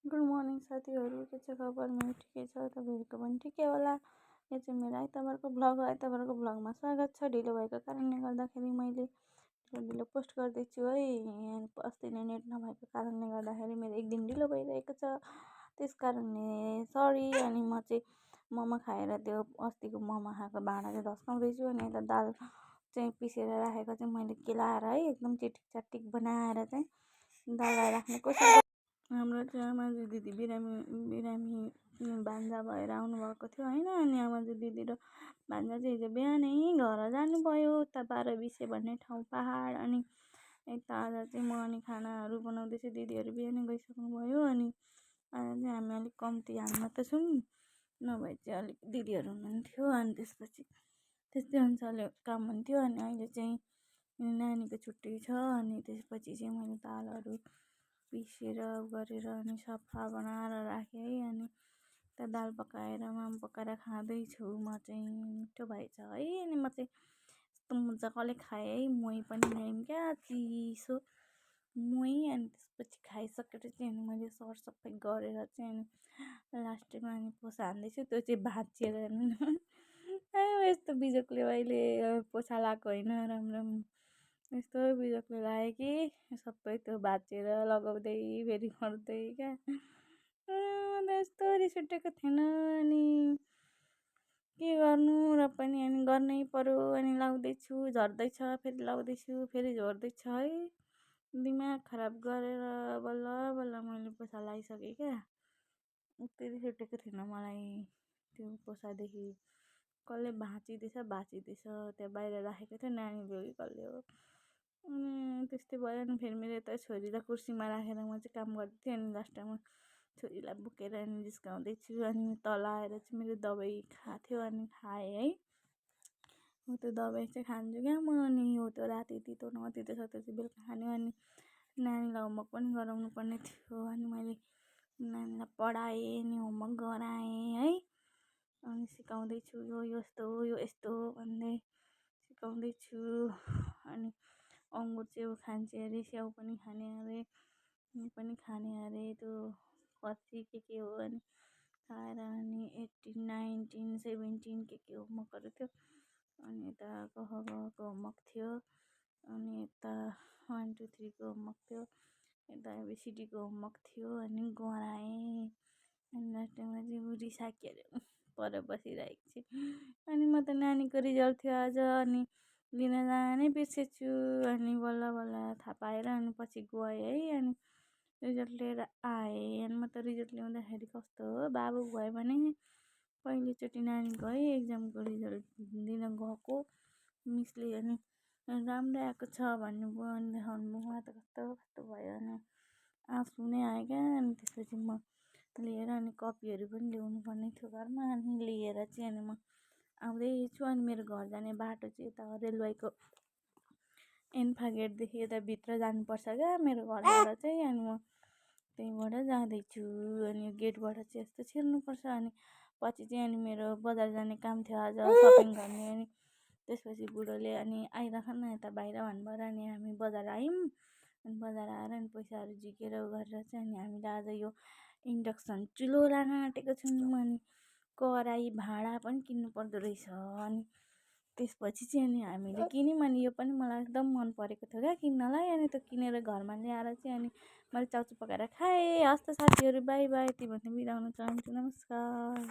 Good morning साथीहरू, के छ खबर? मेरो ठिकै छ, तपाईँहरूको पनि ठिकै होला। यो चाहिँ मेरो आइतबारको भ्लग हो। आइतबारको भ्लगमा स्वागत छ। ढिलो भएको कारणले गर्दाखेरि मैले ढिलो पोस्ट गर्दैछु है। अस्ति नै नेट नभएको कारणले गर्दाखेरि मेरो एक दिन ढिलो भइरहेको छ, त्यस कारणले सरी। अनि म चाहिँ मोमो खाएर त्यो अस्तिको मोमो खाएको भाँडा चाहिँ धस्काउँदैछु। अनि यता दाल चाहिँ पिसेर राखेको चाहिँ मैले केलाएर है एकदम चिटिक चाटिक बनाएर चाहिँ दाललाई राख्ने कोसिस। हाम्रो चाहिँ आमाजु दिदी बिरामी भान्जा भएर आउनुभएको थियो होइन। अनि आमाजु दिदी र भान्जा चाहिँ हिजो बिहानै घर जानुभयो उता 12 भन्ने ठाउँ पहाड। अनि यता आज चाहिँ म अनि खानाहरू बनाउँदैछु। दिदीहरू बिहानै गइसक्नुभयो। अनि आज चाहिँ हामी अलिक कम्ती हामी मात्रै छौँ, नभए चाहिँ अलिक दिदीहरू हुनुहुन्थ्यो। अनि त्यसपछि त्यस्तै अनुसारले काम हुन्थ्यो। अनि अहिले चाहिँ नानीको छुट्टी छ। अनि त्यसपछि चाहिँ मैले दालहरू पिसेर गरेर अनि सफा बनाएर राखेँ है। अनि त्यो दाल पकाएर माम पकाएर खाँदैछु म चाहिँ। मिठो भएछ है। अनि म चाहिँ यस्तो मजाले खाएँ है। मोही पनि ल्यायौँ क्या, चिसो मोही। अनि त्यसपछि खाइसकेर चाहिँ अनि मैले सरसफाइ गरेर चाहिँ अनि लास्टमा अनि पोसा हान्दैछु। त्यो चाहिँ भाँचिएर यस्तो बिजोकले अहिले पोछा लगाएको होइन, राम्रो यस्तो बिजोकले लाग्यो कि सबै त्यो भाँचेर लगाउँदै फेरि गर्दै क्या। यस्तो रिस उठेको थिएन। अनि के गर्नु र पनि अनि गर्नै पर्यो। अनि लाउँदैछु, झर्दैछ, फेरि लाउँदैछु, फेरि झर्दैछ है। दिमाग खराब गरेर बल्ल बल्ल मैले पोसा लगाइसकेँ क्या। उति रिस उठेको थिएन मलाई त्यो पोसादेखि। कसले भाँचिदिएछ त्यहाँ बाहिर राखेको थियो, नानी भयो कि कसले हो। अनि त्यस्तै भयो। अनि फेरि मेरो यता छोरीलाई कुर्सीमा राखेर म चाहिँ काम गर्दै थिएँ। अनि लास्टमा छोरीलाई बोकेर अनि जिस्काउँदैछु। अनि तल आएर चाहिँ मेरो दबाई खाएको थियो, अनि खाएँ है। हो त्यो दबाई चाहिँ खान्छु क्या म। अनि हो त्यो राति तितो नतितो सक्दो चाहिँ बेलुका खाने। अनि नानीलाई होमवर्क पनि गराउनु पर्ने थियो। अनि मैले नानीलाई पढाएँ, अनि होमवर्क गराएँ है। अनि सिकाउँदैछु यो यस्तो हो, यो यस्तो हो भन्दै सिकाउँदैछु। अनि अङ्गुर च्याउ खान्छ अरे, स्याउ पनि खाने अरे, पनि खाने अरे, त्यो कति के हो। अनि खाएर अनि 18, 19, 17 के होमवर्कहरू थियो। अनि यता गहको होमवर्क थियो। अनि यता 1, 2, 3 को होमवर्क थियो। यता एबिसिडीको होमवर्क थियो। अनि गराएँ। अनि लास्टमा चाहिँ रिसाक्यो अरे, पर बसिरहेको छु। अनि म त नानीको रिजल्ट थियो आज। अनि लिन जानै बिर्सेछु। अनि बल्ल बल्ल थाहा पाएर अनि पछि गएँ है। अनि रिजल्ट लिएर आएँ। अनि म त रिजल्ट ल्याउँदाखेरि कस्तो बाबु भयो भने पहिलोचोटि नानीको है एक्जामको रिजल्ट दिन गएको मिसले। अनि राम्रै आएको छ भन्नुभयो। अनि देखाउनुभयो, मलाई त कस्तो कस्तो भयो। अनि आँसु नै आयो क्या। अनि त्यसपछि म लिएर अनि कपीहरू पनि ल्याउनु पर्ने थियो घरमा। अनि लिएर चाहिँ अनि म आउँदैछु। अनि मेरो घर जाने बाटो चाहिँ यता रेलवेको एन्फा गेटदेखि यता भित्र जानुपर्छ क्या मेरो घरबाट चाहिँ। अनि म त्यहीँबाट जाँदैछु। अनि गेटबाट चाहिँ यस्तो छिर्नुपर्छ। अनि पछि चाहिँ अनि मेरो बजार जाने काम थियो आज, सपिङ गर्ने। अनि त्यसपछि बुढोले अनि आइराख न यता बाहिर भन्नुभयो र अनि हामी बजार आयौँ। अनि बजार आएर अनि पैसाहरू झिकेर गरेर चाहिँ अनि हामीले आज यो इन्डक्सन चुलो लान आँटेको छौँ। अनि कराही भाँडा पनि किन्नु पर्दो रहेछ। अनि त्यसपछि चाहिँ अनि हामीले किन्यौँ। अनि यो पनि मलाई एकदम मन परेको थियो क्या किन्नलाई। अनि त्यो किनेर घरमा ल्याएर चाहिँ अनि मैले चाउचाउ पकाएर खाएँ। हस् त साथीहरू, बाई बाई। यति भन्दै बिदा हुन चाहन्छु। नमस्कार।